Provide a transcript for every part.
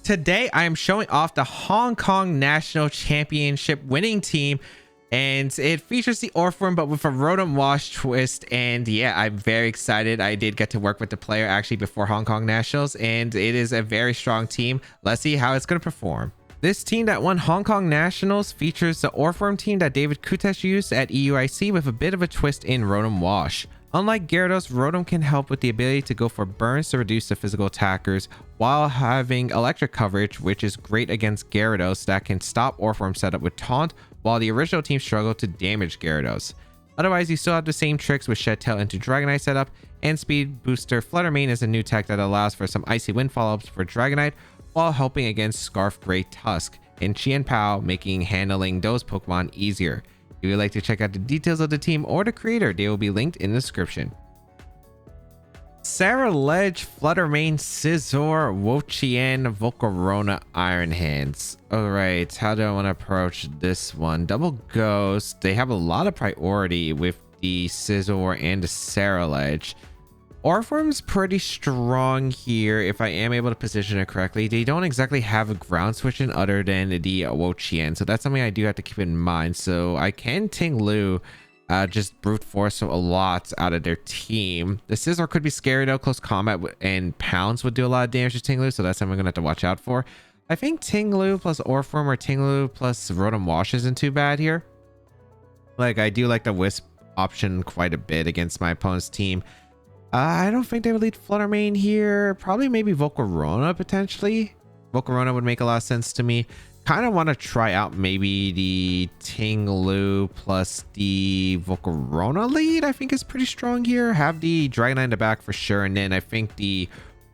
Today, I am showing off the Hong Kong National Championship winning team, and it features the Orthworm, but with a Rotom-Wash twist. And yeah, I'm very excited. I did get to work with the player actually before Hong Kong Nationals, and it is a very strong team. Let's see how it's going to perform. This team that won Hong Kong Nationals features the Orthworm team that David Kutesh used at EUIC with a bit of a twist in Rotom-Wash. Unlike Gyarados, Rotom can help with the ability to go for burns to reduce the physical attackers while having electric coverage, which is great against Gyarados that can stop Orthworm setup with Taunt, while the original team struggled to damage Gyarados. Otherwise, you still have the same tricks with Shed Tail into Dragonite setup, and Speed Booster Flutter Mane is a new tech that allows for some Icy Wind follow-ups for Dragonite while helping against Scarf Grey Tusk, and Chien Pao making handling those Pokemon easier. If you'd like to check out the details of the team or the creator, they will be linked in the description. Sarilege, Flutter Mane, Scizor, Wo-Chien, Volcarona, Iron Hands. Alright, how do I want to approach this one? Double Ghost. They have a lot of priority with the Scizor and the Sarilege. Orthworm's pretty strong here if I am able to position it correctly. They don't exactly have a ground switching other than the Wo-Chien, so that's something I do have to keep in mind. So I can Ting-Lu, just brute force a lot out of their team. The Scizor could be scary though. Close combat and pounds would do a lot of damage to Ting-Lu, so that's something I'm gonna have to watch out for. I think Ting-Lu plus Orthworm or Ting-Lu plus Rotom-Wash isn't too bad here. Like, I do like the Wisp option quite a bit against my opponent's team. I don't think they would lead Flutter Mane here. Probably maybe Volcarona potentially. Volcarona would make a lot of sense to me. Kind of want to try out maybe the Ting-Lu plus the Volcarona lead. I think is pretty strong here. Have the Dragonite in the back for sure. And then I think the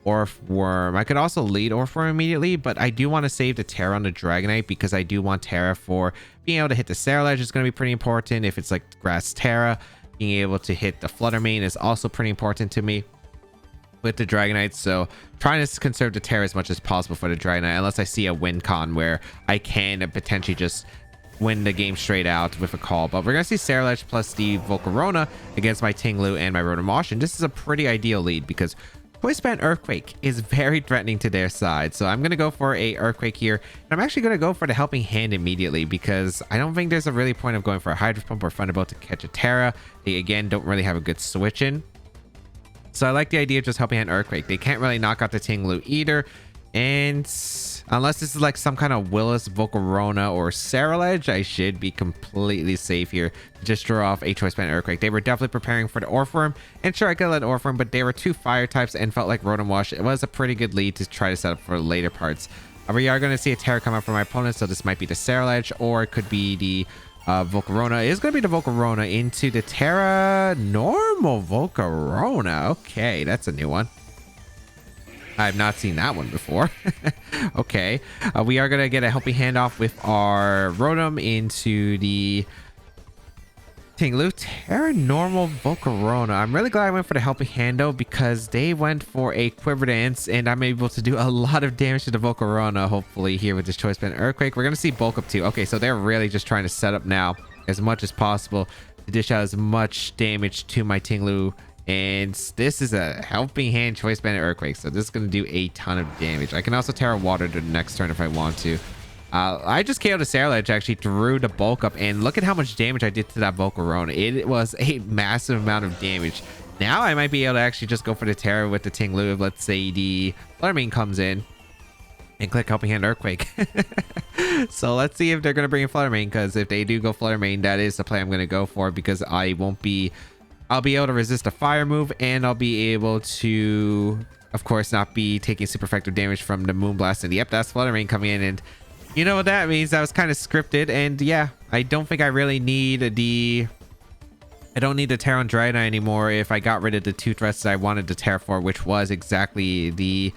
Orthworm. I could also lead Orthworm immediately, but I do want to save the Terra on the Dragonite because I do want Terra for being able to hit the Sarilege is going to be pretty important if it's like Grass Terra. Being able to hit the Flutter Mane is also pretty important to me with the Dragonite. So trying to conserve the Terra as much as possible for the Dragonite, unless I see a win con where I can potentially just win the game straight out with a call. But we're going to see Sarilege plus the Volcarona against my Ting-Lu and my Rotom-Wash. And this is a pretty ideal lead because Choice Band Earthquake is very threatening to their side. So I'm going to go for a Earthquake here. And I'm actually going to go for the Helping Hand immediately because I don't think there's a really point of going for a Hydro Pump or Thunderbolt to catch a Terra. They, again, don't really have a good switch in. So I like the idea of just Helping Hand Earthquake. They can't really knock out the Ting-Lu either. And unless this is like some kind of Willis, Volcarona, or Sarilege, I should be completely safe here to just draw off a Choice Band Earthquake. They were definitely preparing for the Orthworm, and sure, I could let Orthworm, but they were two fire types and felt like Rotom-Wash. It was a pretty good lead to try to set up for later parts. We are going to see a Terra come out from my opponent, so this might be the Sarilege, or it could be the Volcarona. It is going to be the Volcarona into the Terra. Normal Volcarona. Okay, that's a new one. I've not seen that one before. Okay. We are going to get a Helping Hand off with our Rotom into the Ting-Lu. Terra Normal Volcarona. I'm really glad I went for the Helping Hand though because they went for a Quiver Dance and I'm able to do a lot of damage to the Volcarona hopefully here with this Choice Band Earthquake. We're going to see Bulk Up too. Okay, so they're really just trying to set up now as much as possible to dish out as much damage to my Ting-Lu. And this is a Helping Hand Choice Band Earthquake, so this is going to do a ton of damage. I can also Terra Water the next turn if I want to. I just KO'd a Sarilege actually through the Bulk Up, and look at how much damage I did to that Volcarona. It was a massive amount of damage. Now I might be able to actually just go for the Terra with the Ting-Lu if, let's say, the Flutter Mane comes in and click Helping Hand Earthquake. So let's see if they're going to bring in Flutter Mane, because if they do go Flutter Mane, that is the play I'm going to go for, because I'll be able to resist a fire move, and I'll be able to, of course, not be taking super effective damage from the Moonblast. And yep, that's Flutter Mane coming in, and you know what that means. That was kind of scripted, and yeah, I don't think I really need I don't need the Terra on Dragonite anymore if I got rid of the two threats that I wanted to Terra for, which was exactly the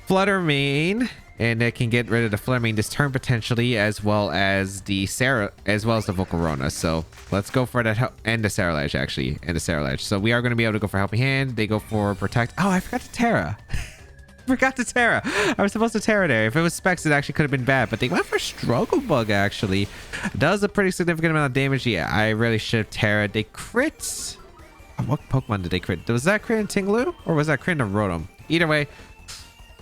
Flutter Mane. And it can get rid of the Flutter Mane this turn potentially, as well as the Volcarona. So let's go for that, and the Sarilege actually, and the Sarilege. So we are going to be able to go for Helping Hand. They go for Protect. Oh, I forgot to Terra. Forgot to Terra. I was supposed to Terra there. If it was Specs, it actually could have been bad, but they went for Struggle Bug actually. Does a pretty significant amount of damage. Yeah, I really should have Terra. They crit. What Pokemon did they crit? Was that crit in Ting-Lu, or was that crit in Rotom? Either way,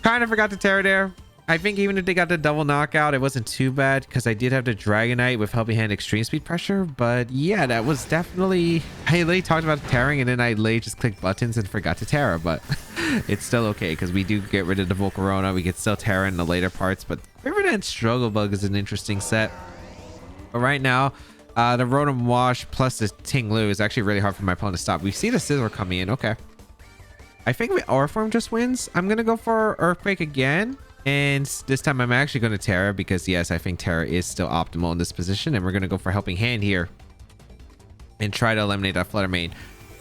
Kind of forgot to Terra there. I think even if they got the double knockout, it wasn't too bad because I did have the Dragonite with Helping Hand Extreme Speed Pressure. But yeah, that was definitely... I literally talked about tearing and then I literally just clicked buttons and forgot to Terra. But it's still okay because we do get rid of the Volcarona. We could still Terra in the later parts. But Riverdance Struggle Bug is an interesting set. But right now, the Rotom-Wash plus the Ting-Lu is actually really hard for my opponent to stop. We see the Scizor coming in. Okay. I think Orthworm just wins. I'm going to go for Earthquake again. And this time I'm actually going to Terra because, yes, I think Terra is still optimal in this position. And we're going to go for Helping Hand here and try to eliminate that Flutter Mane.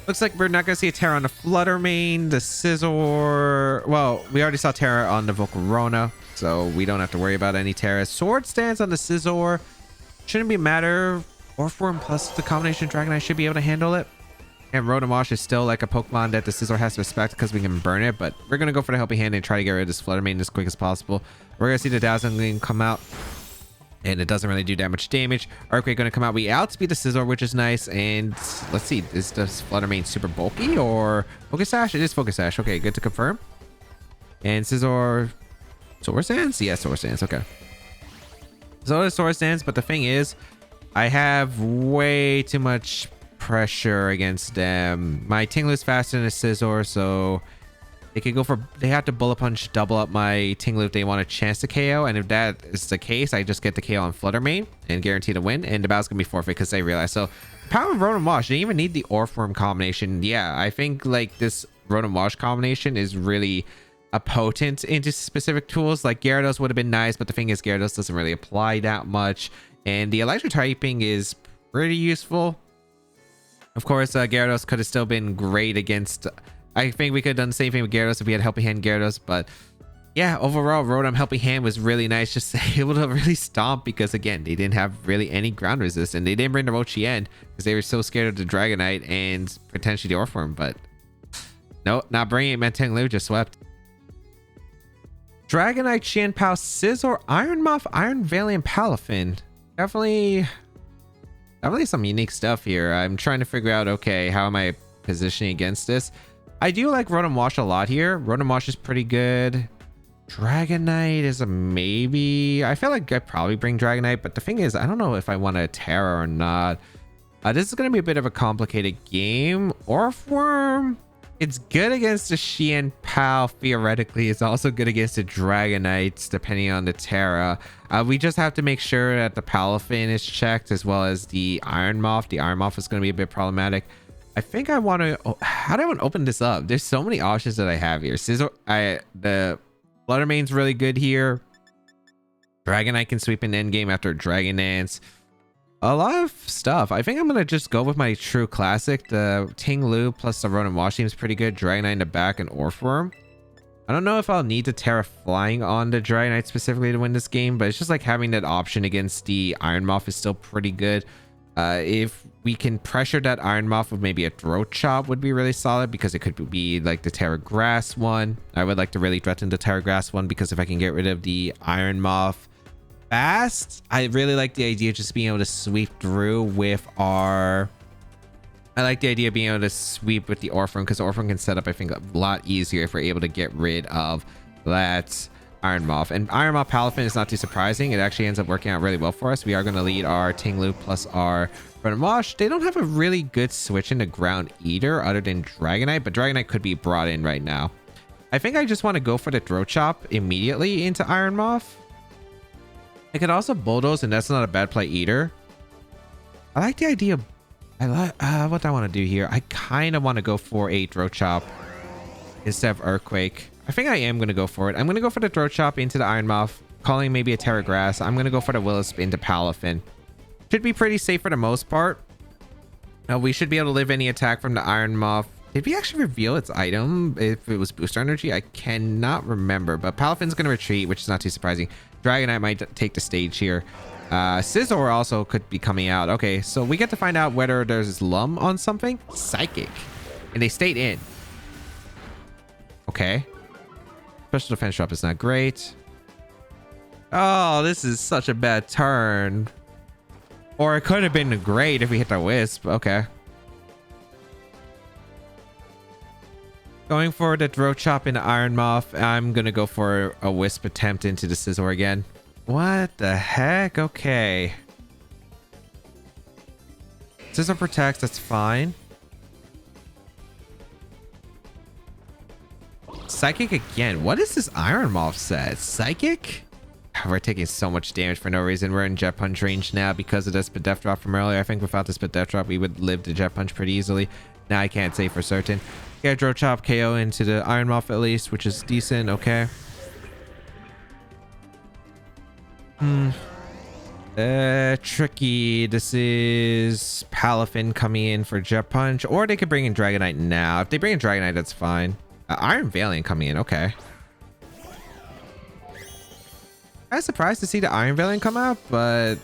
Looks like we're not going to see a Terra on the Flutter Mane. The Scizor... Well, we already saw Terra on the Volcarona, so we don't have to worry about any Terra. Sword Stance on the Scizor. Shouldn't be a matter. Orthworm plus the combination Dragonite should be able to handle it. And Rotom-Wash is still like a Pokemon that the Scizor has to respect because we can burn it. But we're going to go for the Helping Hand and try to get rid of this Flutter Mane as quick as possible. We're going to see the Dazzling come out. And it doesn't really do that much damage. Earthquake going to come out. We outspeed the Scizor, which is nice. And let's see. Is this Flutter Mane super bulky or Focus Sash? It is Focus Sash. Okay, good to confirm. And Scizor... Swords Dance? Yeah, Swords Dance. Okay. So it's Swords Dance. But the thing is, I have way too much... pressure against them. My Ting-Lu is faster than a Scizor, so they could go for... They have to Bullet Punch, double up my Ting-Lu if they want a chance to KO. And if that is the case, I just get the KO on Flutter Mane and guarantee to win. And the battle's gonna be forfeit because they realize. So power of Rotom-Wash, didn't even need the Orthworm combination. Yeah, I think like this Rotom-Wash combination is really a potent into specific tools. Like Gyarados would have been nice, but the thing is Gyarados doesn't really apply that much. And the electric typing is pretty useful. Of course, Gyarados could have still been great against... I think we could have done the same thing with Gyarados if we had Helping Hand Gyarados. But yeah, overall, Rotom Helping Hand was really nice. Just able to really stomp because, again, they didn't have really any ground resist. And they didn't bring the Rotom because they were so scared of the Dragonite and potentially the Orthworm. But no, not bringing it. Man, Ting-Lu just swept. Dragonite, Qianpao, Scizor, Iron Moth, Iron Valiant, Palafin. Definitely some unique stuff here. I'm trying to figure out, okay, how am I positioning against this? I do like Rotom-Wash a lot here. Rotom-Wash is pretty good. Dragonite is a maybe. I feel like I'd probably bring Dragonite, but the thing is, I don't know if I want to Terra or not. This is going to be a bit of a complicated game. Orthworm, it's good against the Qianpao. Theoretically, it's also good against the Dragonites, depending on the Terra. We just have to make sure that the Palafin is checked, as well as the Iron Moth. The Iron Moth is going to be a bit problematic. I think I want to... Oh, how do I want to open this up? There's so many options that I have here. Scizor... The Flutter Mane's really good here. Dragonite can sweep in endgame after Dragon Dance. A lot of stuff. I think I'm going to just go with my true classic. The Ting-Lu plus the Rotom-Wash seems pretty good. Dragonite in the back and Orthworm. I don't know if I'll need to Terra Flying on the Dragonite specifically to win this game, but it's just like having that option against the Iron Moth is still pretty good. If we can pressure that Iron Moth with maybe a Throat Chop would be really solid because it could be like the Terra Grass one. I would like to really threaten the Terra Grass one because if I can get rid of the Iron Moth fast, I really like the idea of just being able to sweep through with our... I like the idea of being able to sweep with the Orthworm because Orthworm can set up, I think, a lot easier if we're able to get rid of that Iron Moth. And Iron Moth Palafin is not too surprising. It actually ends up working out really well for us. We are going to lead our Ting-Lu plus our Rotom-Wash. They don't have a really good switch into Ground Eater other than Dragonite, but Dragonite could be brought in right now. I think I just want to go for the Throat Chop immediately into Iron Moth. I could also Bulldoze, and that's not a bad play either. I like the idea of... I like what I want to do here. I kind of want to go for a Throat Chop instead of Earthquake. I think I am going to go for it. I'm going to go for the Throat Chop into the Iron Moth, calling maybe a Terra Grass. I'm going to go for the Will-O-Wisp into Palafin. Should be pretty safe for the most part. We should be able to live any attack from the Iron Moth. Did we actually reveal its item if it was Booster Energy? I cannot remember, but Palafin's going to retreat, which is not too surprising. Dragonite might take the stage here. Scizor also could be coming out. Okay, so we get to find out whether there's Lum on something. Psychic. And they stayed in. Okay. Special defense drop is not great. Oh, this is such a bad turn. Or it could have been great if we hit the Wisp. Okay. Going for the Throat Chop into Iron Moth. I'm gonna go for a Wisp attempt into the Scizor again. What the heck? Okay. Scizor protects, that's fine. Psychic again. What is this Iron Moth set? Psychic? We're taking so much damage for no reason. We're in Jet Punch range now because of this Death Drop from earlier. I think without this Death Drop, we would live the Jet Punch pretty easily. Now I can't say for certain. Get Throat Chop KO into the Iron Moth at least, which is decent. Okay. Tricky. This is Palafin coming in for Jet Punch, or they could bring in Dragonite now. If they bring in Dragonite, that's fine. Iron Valiant coming in. Okay. I was surprised to see the Iron Valiant come out, but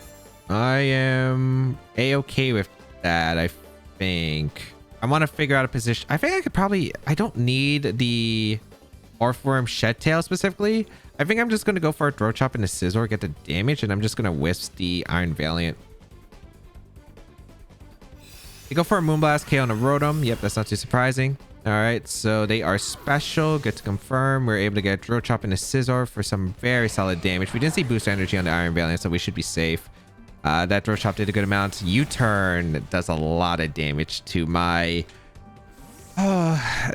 I am a-okay with that. I think I want to figure out a position. I think I could probably, I don't need the Orthworm Shed Tail specifically. I think I'm just going to go for a Throat Chop and a Scizor, get the damage, and I'm just going to Wisp the Iron Valiant. They go for a Moonblast KO on a Rotom. Yep, that's not too surprising. All right, so they are special. Good to confirm. We're able to get Throat Chop and a Scizor for some very solid damage. We didn't see boost energy on the Iron Valiant, so we should be safe. That Throat Chop did a good amount. U-turn does a lot of damage to my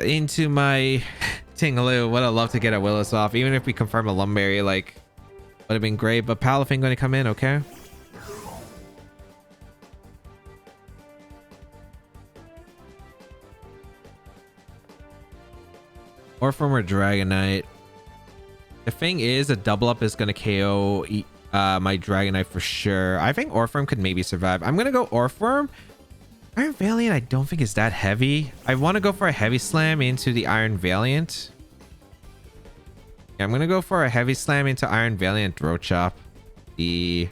into my Tingaloo. Would have loved to get a Willis off. Even if we confirm a Lumberry, like, would have been great. But Palafin going to come in, okay? Orthworm or Dragonite. The thing is, a double up is going to KO my Dragonite for sure. I think Orthworm could maybe survive. I'm going to go Orthworm. Iron Valiant I don't think is that heavy. I want to go for a Heavy Slam into the Iron Valiant. Yeah, I'm going to go for a Heavy Slam into Iron Valiant Throat Chop. The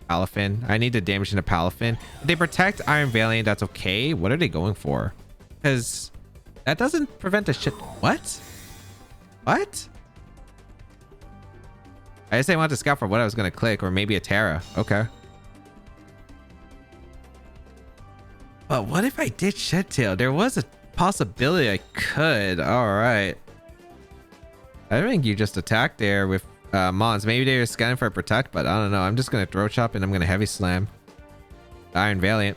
Palafin. I need the damage into Palafin. If they protect Iron Valiant, that's okay. What are they going for? Because that doesn't prevent the shit. What? What? I just didn't want to scout for what I was going to click, or maybe a Terra. Okay. But what if I did Shed Tail? There was a possibility I could. All right. I think you just attacked there with Mons. Maybe they were scanning for a Protect, but I don't know. I'm just going to Throat Chop and I'm going to Heavy Slam Iron Valiant.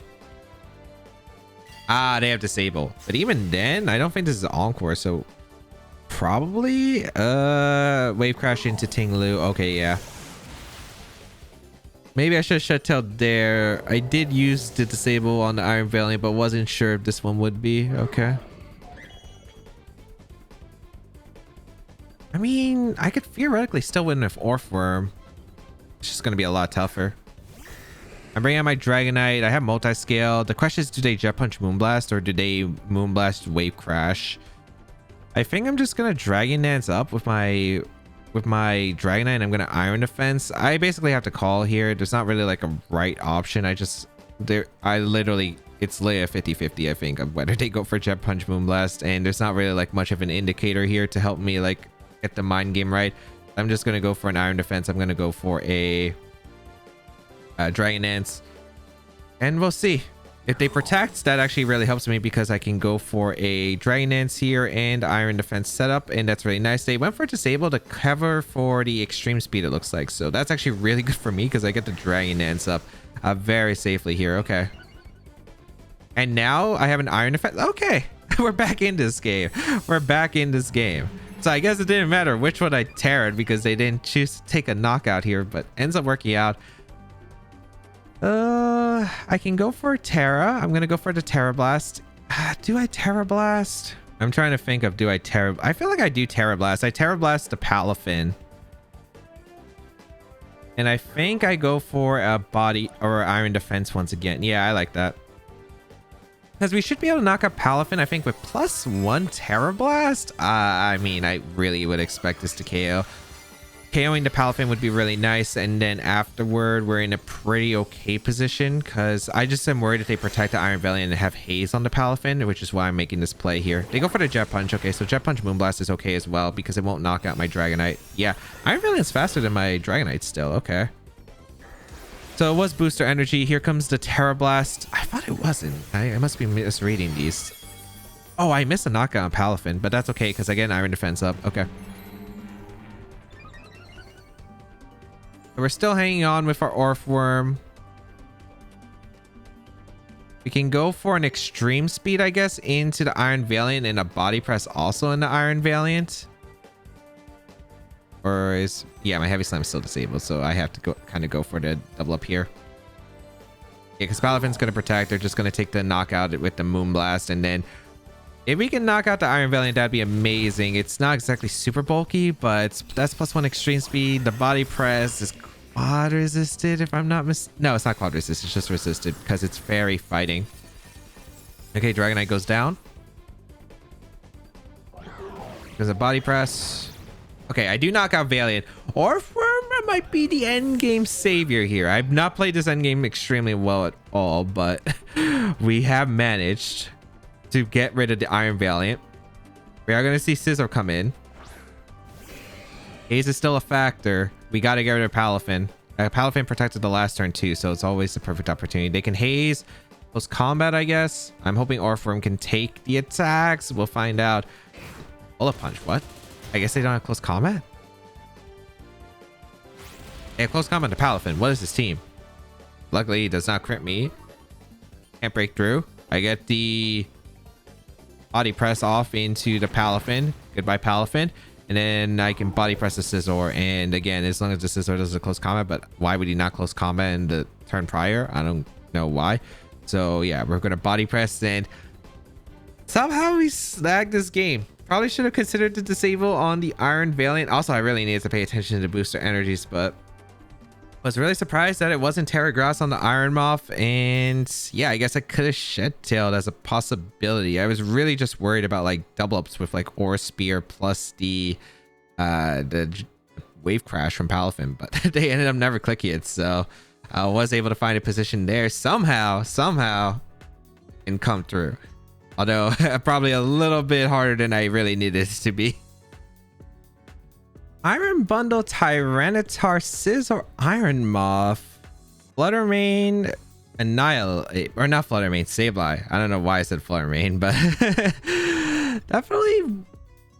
Ah, they have Disable. But even then, I don't think this is Encore, so probably Wave Crash into Tingaloo. Okay, yeah. Maybe I should have Shed Tail there. I did use the Disable on the Iron Valiant, but wasn't sure if this one would be. Okay. I mean, I could theoretically still win with Orthworm. It's just going to be a lot tougher. I'm bringing out my Dragonite. I have Multiscale. The question is, do they Jet Punch Moonblast or do they Moonblast Wave Crash? I think I'm just going to Dragon Dance up with my Dragonite, and I'm going to Iron Defense. I basically have to call here. There's not really like a right option. It's literally a 50-50, I think, of whether they go for Jet Punch Moonblast, and there's not really like much of an indicator here to help me like get the mind game right. I'm just going to go for an Iron Defense. I'm going to go for a Dragon Dance, and we'll see. If they protect, that actually really helps me because I can go for a Dragon Dance here and Iron Defense setup, and that's really nice. They went for Disable to cover for the Extreme Speed, it looks like. So that's actually really good for me because I get the Dragon Dance up very safely here. Okay. And now I have an Iron Defense. Okay. We're back in this game. We're back in this game. So I guess it didn't matter which one I terrored because they didn't choose to take a knockout here, but ends up working out. I can go for Terra. I'm gonna go for the Terra Blast. Do I Terra Blast? I'm trying to think of, do I Terra? I feel like I do Terra Blast. I Terra Blast the Palafin, and I think I go for a Body or Iron Defense once again. Yeah, I like that because we should be able to knock out Palafin, I think, with +1 Terra Blast. I mean, I really would expect this to KO. KOing the Palafin would be really nice, and then afterward we're in a pretty okay position because I just am worried if they protect the Iron Valiant and have Haze on the Palafin, which is why I'm making this play here. They go for the Jet Punch. Okay, so Jet Punch Moonblast is okay as well because it won't knock out my Dragonite. Yeah, Iron Valiant's faster than my Dragonite still. Okay, so it was booster energy. Here comes the Terra Blast. I thought it wasn't. I must be misreading these. Oh, I missed a knockout on Palafin, but that's okay because I get an Iron Defense up. Okay. We're still hanging on with our Orthworm. We can go for an extreme speed, I guess, into the Iron Valiant and a body press also in the Iron Valiant. Or is... Yeah, my Heavy Slam is still disabled, so I have to go kind of go for the double up here. Yeah, because Palafin's going to protect. They're just going to take the knockout with the Moonblast. And then if we can knock out the Iron Valiant, that'd be amazing. It's not exactly super bulky, but that's +1 extreme speed. The body press is quad resisted, if I'm not No, it's not quad resisted. It's just resisted because it's fairy fighting. Okay, Dragonite goes down. There's a body press. Okay, I do knock out Valiant. Orthworm might be the endgame savior here. I've not played this endgame extremely well at all, but we have managed to get rid of the Iron Valiant. We are going to see Scizor come in. Haze is still a factor. We got to get rid of Palafin. Palafin protected the last turn too, so it's always the perfect opportunity. They can Haze, close combat, I guess. I'm hoping Orthworm can take the attacks. We'll find out. Bullet Punch, what? I guess they don't have close combat? They have close combat to Palafin. What is this team? Luckily, he does not crit me. Can't break through. I get the body press off into the Palafin. Goodbye, Palafin. And then I can body press the Scizor. And again, as long as the Scizor does a close combat, but why would he not close combat in the turn prior? I don't know why. So yeah, we're going to body press and somehow we snagged this game. Probably should have considered the disable on the Iron Valiant. Also, I really needed to pay attention to booster energies, but was really surprised that it wasn't Terra Grass on the Iron Moth. And yeah, I guess I could have Shed Tailed as a possibility. I was really just worried about like double ups with like Aura Spear plus the Wave Crash from Palafin, but they ended up never clicking it. So I was able to find a position there somehow and come through. Although probably a little bit harder than I really needed it to be. Iron Bundle, Tyranitar, Scizor, Iron Moth, Fluttermane, Annihilate, or not Fluttermane, Sableye. I don't know why I said Fluttermane, but definitely.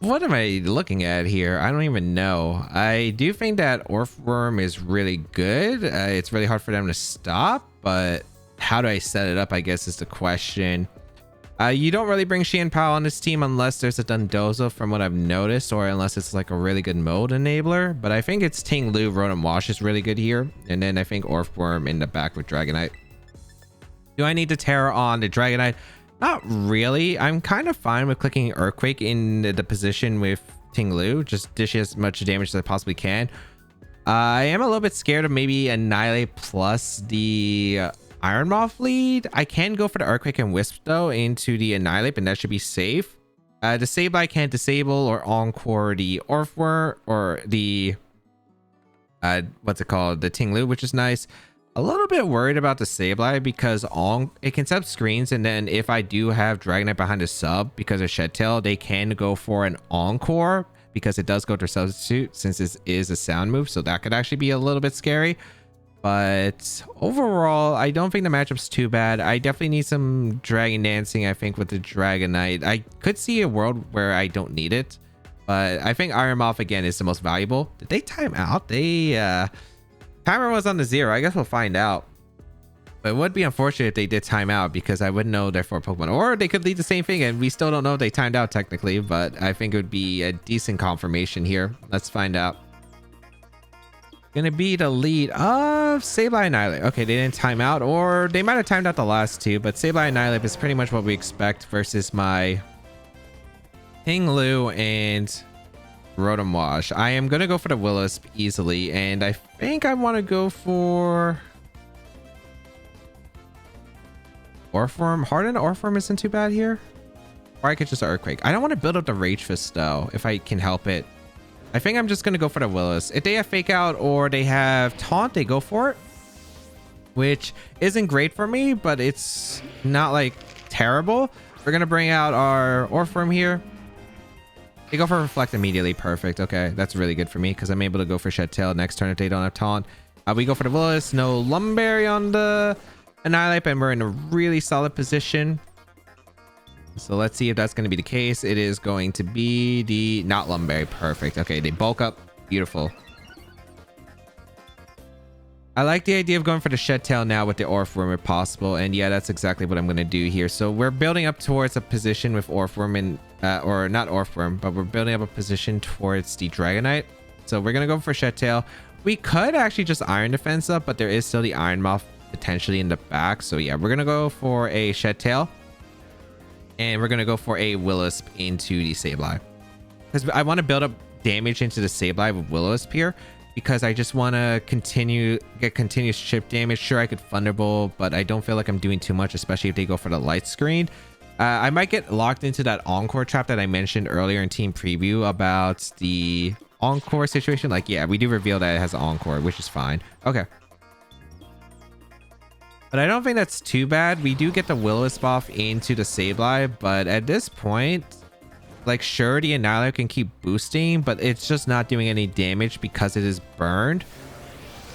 What am I looking at here? I don't even know. I do think that Orthworm is really good. It's really hard for them to stop, but how do I set it up, I guess, is the question. You don't really bring Xian Pao on this team unless there's a Dondozo from what I've noticed, or unless it's like a really good mode enabler. But I think it's Ting Lu, Rotom-Wash is really good here. And then I think Orthworm in the back with Dragonite. Do I need to Terra on the Dragonite? Not really. I'm kind of fine with clicking Earthquake in the position with Ting Lu. Just dish as much damage as I possibly can. I am a little bit scared of maybe Annihilate plus the Iron Moth lead. I can go for the Earthquake and Wisp though into the Annihilate, and that should be safe. The Sableye can't disable or Encore the Orthworm or the what's it called, the Ting Lu, which is nice. A little bit worried about the Sableye because it can set up screens, and then if I do have Dragonite behind a sub because of Shed Tail, they can go for an Encore because it does go to substitute since this is a sound move, so that could actually be a little bit scary. But overall, I don't think the matchup's too bad. I definitely need some Dragon Dancing, I think, with the Dragonite. I could see a world where I don't need it, but I think Iron Moth again is the most valuable. Did they time out? Timer was on the 0. I guess we'll find out. But it would be unfortunate if they did time out because I wouldn't know they're for Pokemon. Or they could lead the same thing and we still don't know if they timed out technically, but I think it would be a decent confirmation here. Let's find out. Gonna be the lead of Sableye Annihilate. Okay, they didn't time out, or they might have timed out the last two, but Sableye Annihilate is pretty much what we expect versus my Ting Lu and Rotom-Wash. I am gonna go for the Will-O-Wisp easily, and I think I want to go for Orthworm. Hardened Orthworm isn't too bad here. Or I could just Earthquake. I don't want to build up the Rage Fist though, if I can help it. I think I'm just going to go for the Will-O-Wisp. If they have Fake Out or they have Taunt, they go for it. Which isn't great for me, but it's not like terrible. We're going to bring out our Orthworm here. They go for Reflect immediately. Perfect. Okay, that's really good for me because I'm able to go for Shed Tail next turn if they don't have Taunt. We go for the Will-O-Wisp. No Lumberry on the Annihilate, and we're in a really solid position. So let's see if that's going to be the case. It is going to be the not Lumberry. Perfect. Okay, they bulk up. Beautiful. I like the idea of going for the Shed Tail now with the Orthworm if possible. And yeah, that's exactly what I'm going to do here. So we're building up towards a position with Orthworm and, or not Orthworm, but we're building up a position towards the Dragonite. So we're going to go for Shed Tail. We could actually just Iron Defense up, but there is still the Iron Mouth potentially in the back. So yeah, we're going to go for a Shed Tail. And we're going to go for a Will-O-Wisp into the Sableye. Because I want to build up damage into the Sableye with Will-O-Wisp here. Because I just want to get continuous chip damage. Sure, I could Thunderbolt, but I don't feel like I'm doing too much, especially if they go for the Light Screen. I might get locked into that Encore trap that I mentioned earlier in team preview about the Encore situation. Like, yeah, we do reveal that it has Encore, which is fine. Okay. But I don't think that's too bad. We do get the Will-O-Wisp off into the Sableye, but at this point, like, sure, the Annihilape can keep boosting, but it's just not doing any damage because it is burned.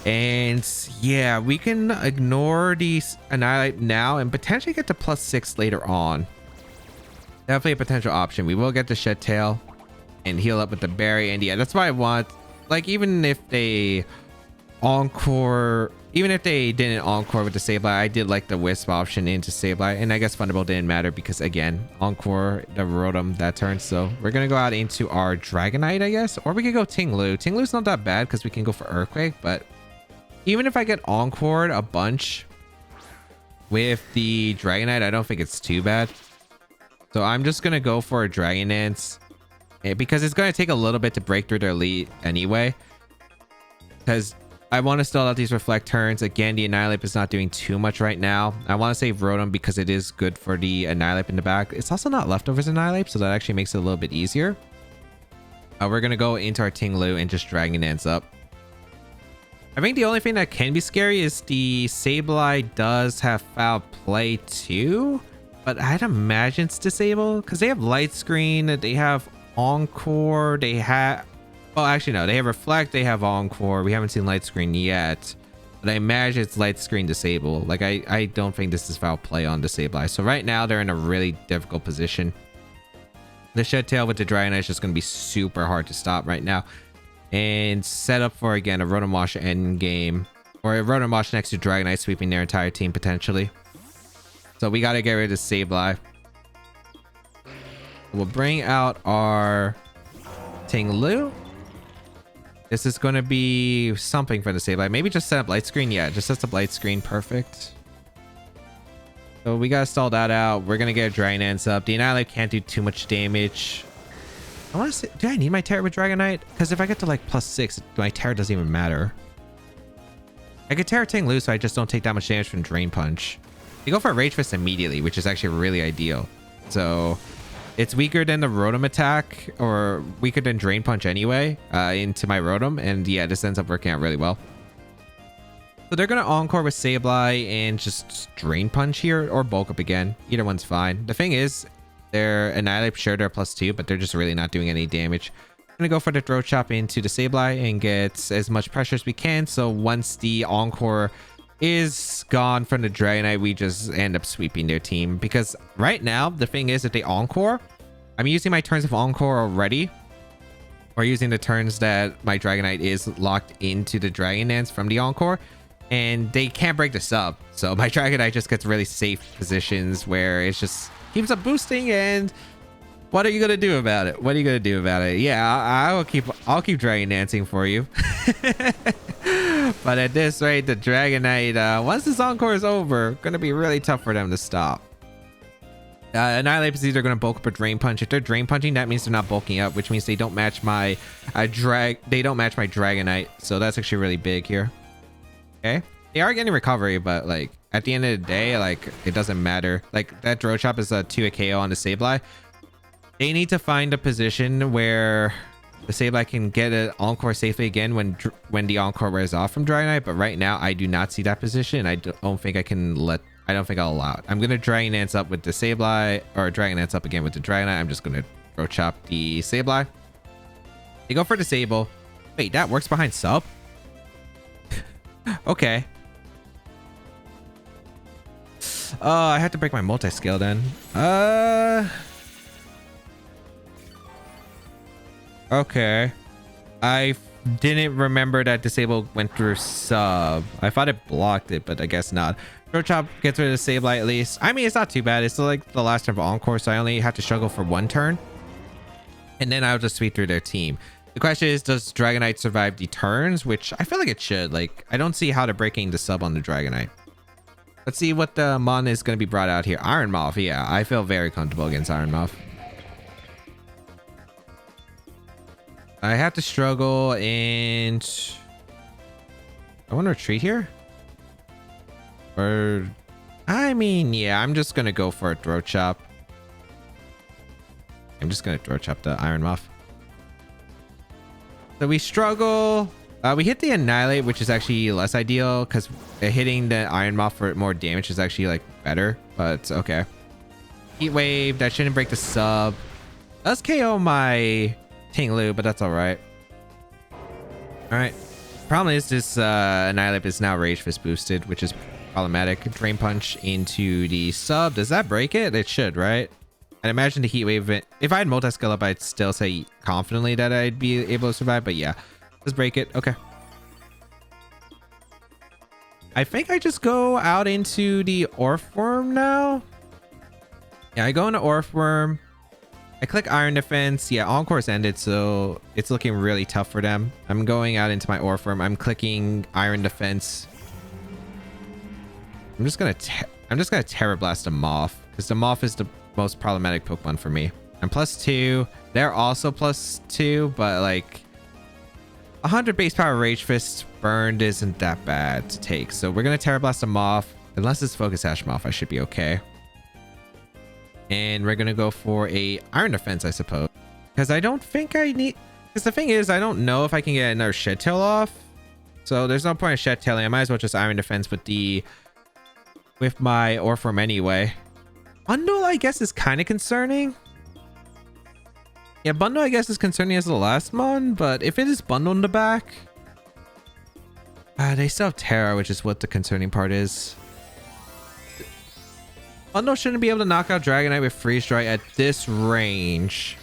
And yeah, we can ignore the Annihilape now and potentially get to +6 later on. Definitely a potential option. We will get the Shed Tail and heal up with the Berry. And yeah, that's why I want, like, even if they Encore... Even if they didn't Encore with the Sableye, I did like the Wisp option into Sableye. And I guess Thunderbolt didn't matter because, again, Encore the Rotom that turn. So we're going to go out into our Dragonite, I guess. Or we could go Ting-Lu. Ting-Lu's not that bad because we can go for Earthquake. But even if I get Encored a bunch with the Dragonite, I don't think it's too bad. So I'm just going to go for a Dragon Dance. Because it's going to take a little bit to break through their lead anyway. Because... I want to stall out these Reflect turns. Again, the Annihilape is not doing too much right now. I want to save Rotom because it is good for the Annihilape in the back. It's also not Leftovers Annihilape, so that actually makes it a little bit easier. We're going to go into our Ting-Lu and just Dragon Dance up. I think the only thing that can be scary is the Sableye does have Foul Play too, but I'd imagine it's disabled because they have Light Screen, they have Encore, they have... Oh, actually, no. They have Reflect. They have Encore. We haven't seen Light Screen yet. But I imagine it's Light Screen disabled. Like, I don't think this is Foul Play on the Sableye. So right now, they're in a really difficult position. The Shed Tail with the Dragonite is just going to be super hard to stop right now. And set up for, again, a Rotom-Wash endgame. Or a Rotom-Wash next to Dragonite, sweeping their entire team, potentially. So we got to get rid of Sableye. We'll bring out our Ting-Lu. This is going to be something for the Sableye. Maybe just set up Light Screen. Yeah, just sets up Light Screen. Perfect. So we got to stall that out. We're going to get a Dragon Dance up. The Annihilape can't do too much damage. I want to say, do I need my Terra with Dragonite? Because if I get to like +6, my Terra doesn't even matter. I could Terra Ting-Lu so I just don't take that much damage from Drain Punch. You go for a Rage Fist immediately, which is actually really ideal. So... it's weaker than the Rotom attack, or weaker than Drain Punch anyway, into my Rotom. And yeah, this ends up working out really well. So they're going to Encore with Sableye and just Drain Punch here, or Bulk Up again. Either one's fine. The thing is, their Annihilape, sure, they're +2, but they're just really not doing any damage. I'm going to go for the Throat Chop into the Sableye and get as much pressure as we can. So once the Encore is gone from the Dragonite, we just end up sweeping their team. Because right now, the thing is, if they Encore, I'm using my turns of Encore already. Or using the turns that my Dragonite is locked into the Dragon Dance from the Encore. And they can't break this up. So my Dragonite just gets really safe positions where it just keeps up boosting. And what are you going to do about it? What are you going to do about it? Yeah, I'll keep Dragon Dancing for you. But at this rate, the Dragonite, once this Encore is over, going to be really tough for them to stop. Annihilape is either going to bulk up or Drain Punch. If they're Drain Punching, that means they're not bulking up, which means they don't match my Dragonite. So that's actually really big here. Okay, they are getting recovery, but like at the end of the day, like it doesn't matter. Like that Throat Chop is a 2 KO on the Sableye. They need to find a position where the Sableye can get an Encore safely again when the Encore wears off from Dragonite. But right now, I do not see that position. I don't think I can let... I don't think I'll allow it. I'm going to Dragon Dance up with the Sableye, or Dragon Dance up again with the Dragonite. I'm just going to Throat Chop the Sableye. They go for Disable. Wait, that works behind sub? Okay. Oh, I had to break my multi-scale then. Okay. I didn't remember that disable went through sub. I thought it blocked it, but I guess not. Throat Chop gets rid of the Sableye at least. I mean, it's not too bad. It's still like the last turn of Encore, so I only have to struggle for one turn. And then I'll just sweep through their team. The question is, does Dragonite survive the turns? Which I feel like it should. Like, I don't see how they're breaking the sub on the Dragonite. Let's see what the Mon is going to be brought out here. Iron Moth. Yeah, I feel very comfortable against Iron Moth. I have to struggle and... I want to retreat here? Or... I mean, yeah, I'm just going to go for a Throat Chop. I'm just going to Throat Chop the Iron Moth. So we struggle. We hit the Annihilate, which is actually less ideal because hitting the Iron Moth for more damage is actually like better, but okay. Heat Wave, that shouldn't break the sub. Does KO my Tinglu, but that's all right. All right. Problem is this Annihilate is now Rage Fist boosted, which is problematic. Drain Punch into the sub. Does that break it? It should, right? I'd imagine the Heat Wave, if I had multi-skill up, I'd still say confidently that I'd be able to survive, but yeah. Let's break it. Okay. I think I just go out into the Orthworm now. Yeah, I go into Orthworm. I click Iron Defense. Yeah, Encore's ended, so it's looking really tough for them. I'm going out into my Orthworm. I'm clicking Iron Defense. I'm just gonna Terra Blast a Moth, because the Moth is the most problematic Pokemon for me. I'm +2. They're also +2, but like 100 base power Rage Fist burned isn't that bad to take. So we're gonna Terra Blast a Moth. Unless it's Focus Sash Moth, I should be okay. And we're gonna go for a Iron Defense, I suppose, because I don't think I need. Because the thing is, I don't know if I can get another Shed Tail off. So there's no point in Shed Tailing. I might as well just Iron Defense with my Orthworm anyway. Bundle, I guess, is kind of concerning. Yeah, Bundle, I guess, is concerning as the last mon, but if it is Bundle in the back... they still have Terra, which is what the concerning part is. Bundle shouldn't be able to knock out Dragonite with Freeze Dry at this range.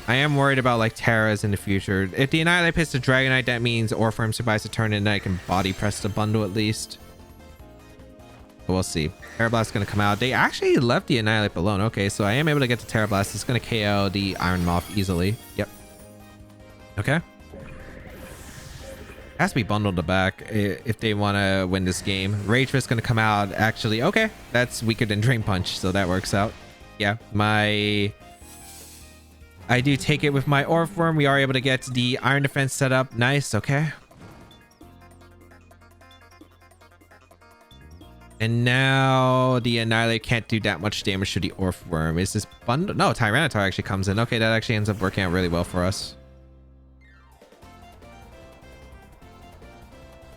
I am worried about, like, Terras in the future. If the Annihilate hits the Dragonite, that means Orthworm survives the turn, and then I can Body Press the Bundle at least. We'll see. Terra Blast is going to come out. They actually left the Annihilate alone. Okay, so I am able to get to Terra Blast. It's going to KO the Iron Moth easily. Yep. Okay. Has to be bundled to back if they want to win this game. Rage Fist is going to come out. Actually, okay. That's weaker than Drain Punch, so that works out. Yeah, I do take it with my Orthworm. We are able to get the Iron Defense set up. Nice. Okay. And now the Annihilate can't do that much damage to the Orthworm. Is this bundle? No, Tyranitar actually comes in. Okay, that actually ends up working out really well for us.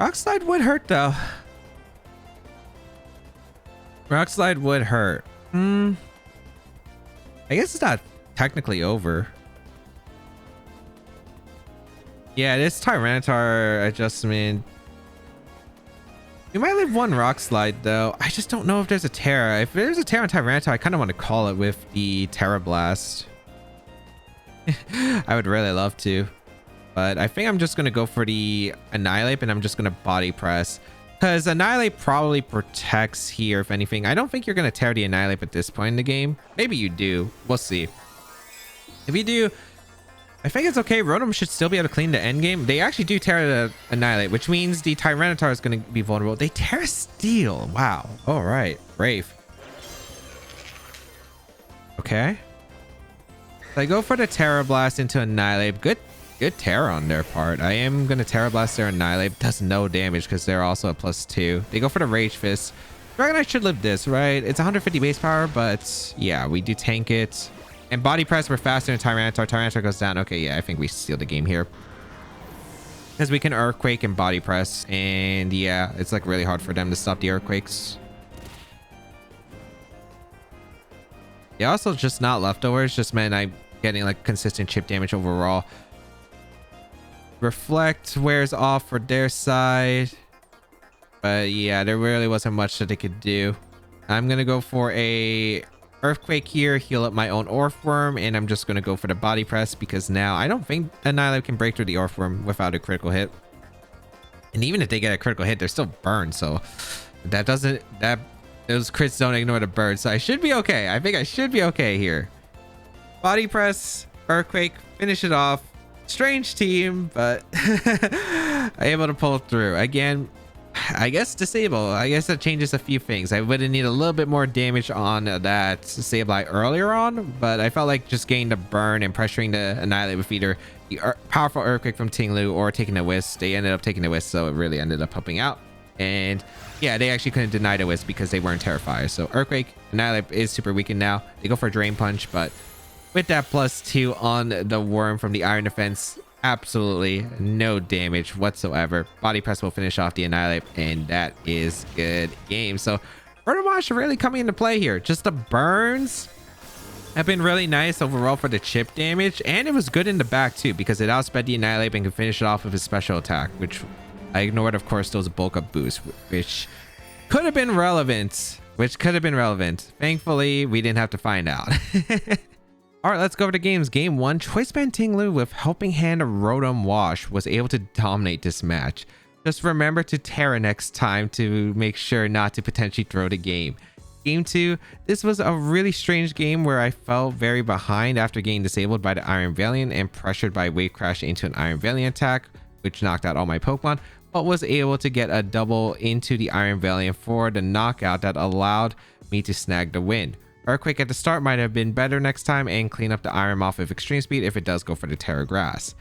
Rock Slide would hurt, though. Rock Slide would hurt. I guess it's not technically over. Yeah, this Tyranitar adjustment... You might live one Rock Slide, though. I just don't know if there's a Terra. If there's a Terra on Tyranitar, I kind of want to call it with the Terra Blast. I would really love to. But I think I'm just going to go for the Annihilate, and I'm just going to Body Press. Because Annihilate probably protects here, if anything. I don't think you're going to tear the Annihilate at this point in the game. Maybe you do. We'll see. If you do... I think it's okay. Rotom should still be able to clean the end game. They actually do Terra the Annihilate, which means the Tyranitar is going to be vulnerable. They Terra Steel. Wow. All right. Brave. Okay. So I go for the Terra Blast into Annihilate. Good Terra on their part. I am going to Terra Blast their Annihilate. Does no damage because they're also a +2. They go for the Rage Fist. Dragonite should live this, right? It's 150 base power, but yeah, we do tank it. And Body Press, we're faster than Tyranitar. Tyranitar goes down. Okay, yeah, I think we steal the game here. Because we can Earthquake and Body Press. And yeah, it's like really hard for them to stop the Earthquakes. Yeah, also just not leftovers. Just meant I'm getting like consistent chip damage overall. Reflect wears off for their side. But yeah, there really wasn't much that they could do. I'm gonna go for a Earthquake here, heal up my own Orthworm, and I'm just gonna go for the Body Press because now I don't think Annihilate can break through the Orthworm without a critical hit. And even if they get a critical hit, they're still burned, so those crits don't ignore the burn, so I should be okay. I think I should be okay here. Body Press, Earthquake, finish it off. Strange team, but able to pull through. Again, I guess Disable. I guess that changes a few things. I would need a little bit more damage on that Sableye earlier on, but I felt like just getting the burn and pressuring the Annihilate with either the powerful Earthquake from Tinglu or taking a Wisp. They ended up taking the Wisp, so it really ended up helping out. And yeah, they actually couldn't deny the Wisp because they weren't Terrifiers. So Earthquake, Annihilate is super weakened now. They go for a Drain Punch, but with that +2 on the Worm from the Iron Defense, absolutely no damage whatsoever. Body Press will finish off the Annihilate, and that is good game. So Rotom-Wash really coming into play here. Just the burns have been really nice overall for the chip damage, and it was good in the back too because it outsped the Annihilate and could finish it off with his special attack, which I ignored, of course, those bulk up boosts, which could have been relevant. Thankfully, we didn't have to find out. All right, let's go over to games. Game 1, Choice Band Tinglu with Helping Hand Rotom-Wash was able to dominate this match. Just remember to Terra next time to make sure not to potentially throw the game. Game 2, this was a really strange game where I felt very behind after getting disabled by the Iron Valiant and pressured by Wave Crash into an Iron Valiant attack, which knocked out all my Pokemon, but was able to get a double into the Iron Valiant for the knockout that allowed me to snag the win. Earthquake at the start might have been better next time and clean up the Iron off with Extreme Speed if it does go for the Terra Grass.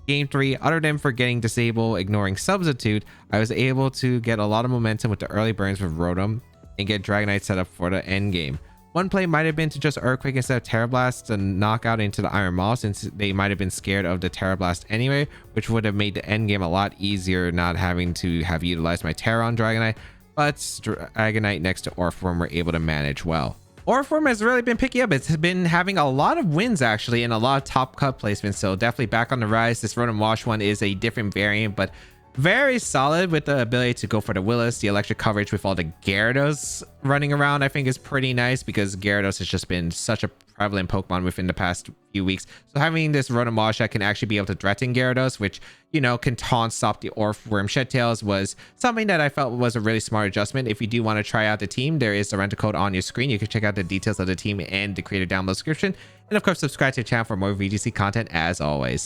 Game 3, other than for getting disabled, ignoring Substitute, I was able to get a lot of momentum with the early burns with Rotom and get Dragonite set up for the end game. One play might have been to just Earthquake instead of Terra Blast to knock out into the Iron Maw since they might have been scared of the Terra Blast anyway, which would have made the end game a lot easier not having to have utilized my Terra on Dragonite, but Dragonite next to Orthworm were able to manage well. Orthworm has really been picking up. It's been having a lot of wins actually and a lot of top cut placements, so definitely back on the rise. This Rotom-Wash one is a different variant, but very solid with the ability to go for the Willis. The electric coverage with all the Gyarados running around I think is pretty nice because Gyarados has just been such a prevalent Pokemon within the past few weeks. So having this Rotom-Wash that can actually be able to threaten Gyarados, which, you know, can taunt stop the Orthworm Shed Tails, was something that I felt was a really smart adjustment. If you do want to try out the team, there is the rental code on your screen. You can check out the details of the team and the creator download description. And of course, subscribe to the channel for more VGC content as always.